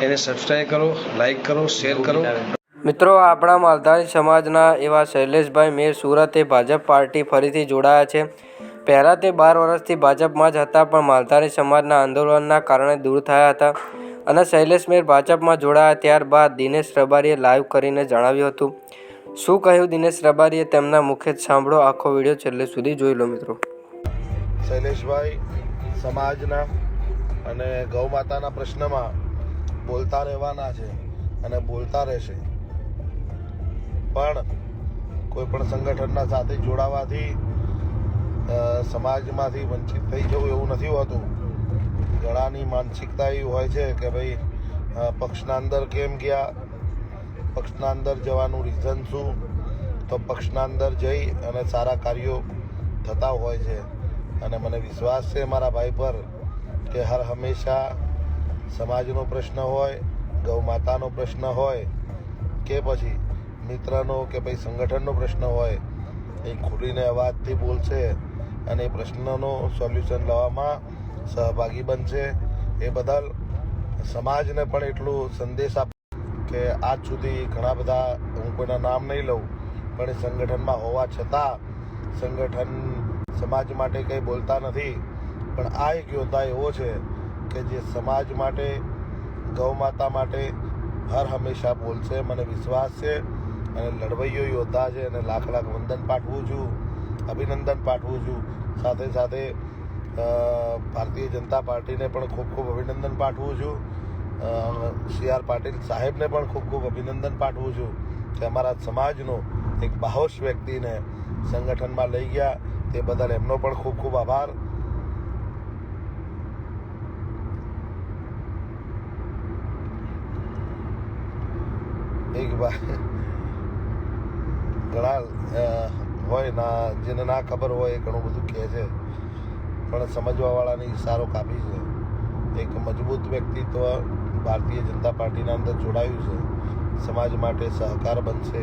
એને સબસ્ક્રાઈબ કરો, લાઈક કરો, શેર કરો. મિત્રો, આપણા માલધારી સમાજના એવા શૈલેષભાઈ મેર સુરતે ભાજપ પાર્ટી ફરીથી જોડાયા છે. પહેલાં તે 12 વર્ષથી ભાજપમાં જ હતા, પણ માલધારી સમાજના આંદોલનના કારણે દૂર થયા હતા અને શૈલેષ મેર ભાજપમાં જોડાયા. ત્યારબાદ દિનેશ રબારીએ લાઈવ કરીને જણાવ્યું હતું. શું કહ્યું દિનેશ રબારીએ તેમના મુખે જ સાંભળો. આખો વિડીયો છેલ્લે સુધી જોઈ લો. મિત્રો, શૈલેષભાઈ સમાજના અને ગૌ માતાના પ્રશ્નમાં બોલતા રહેવાના છે અને બોલતા રહેશે, પણ કોઈ પણ સંગઠનના સાથે જોડાવાથી સમાજમાંથી વંચિત થઈ જવું એવું નથી હોતું. ઘણાની માનસિકતા એવી હોય છે કે ભાઈ પક્ષના અંદર કેમ ગયા, પક્ષના અંદર જવાનું રીઝન શું, તો પક્ષના અંદર જઈ અને સારા કાર્યો થતા હોય છે. અને મને વિશ્વાસ છે મારા ભાઈ પર કે હર હંમેશા સમાજનો પ્રશ્ન હોય, ગૌ માતાનો પ્રશ્ન હોય કે પછી મિત્રનો કે ભાઈ સંગઠનનો પ્રશ્ન હોય, એ ખુલીને અવાજથી બોલશે અને એ પ્રશ્નનો સોલ્યુશન લાવવામાં સહભાગી બનશે. એ બદલ સમાજને પણ એટલું સંદેશ આપ કે આજ સુધી ઘણા બધા, હું કોઈના નામ નહીં લઉં, પણ એ સંગઠનમાં હોવા છતાં સંગઠન સમાજ માટે કંઈ બોલતા નથી. પણ આ એક યોદ્ધા એવો છે કે જે સમાજ માટે, ગૌ માતા માટે હર હંમેશા બોલશે. મને વિશ્વાસ છે અને લડવૈયો યોદ્ધા છે અને લાખ લાખ વંદન પાઠવું છું, અભિનંદન પાઠવું છું. સાથે સાથે ભારતીય જનતા પાર્ટીને પણ ખૂબ ખૂબ અભિનંદન પાઠવું છું. CR પાટીલ સાહેબને પણ ખૂબ ખૂબ અભિનંદન પાઠવું છું કે અમારા સમાજનો એક બાહોશ વ્યક્તિને સંગઠનમાં લઈ ગયા, તે બદલ એમનો પણ ખૂબ ખૂબ આભાર. એક ઘણા હોય ના, જેને ના ખબર હોય એ ઘણું બધું કહે છે, પણ સમજવાવાળાને ઇશારો કાપી છે. એક મજબૂત વ્યક્તિત્વ ભારતીય જનતા પાર્ટીના અંદર જોડાયું છે, સમાજ માટે સહકાર બનશે.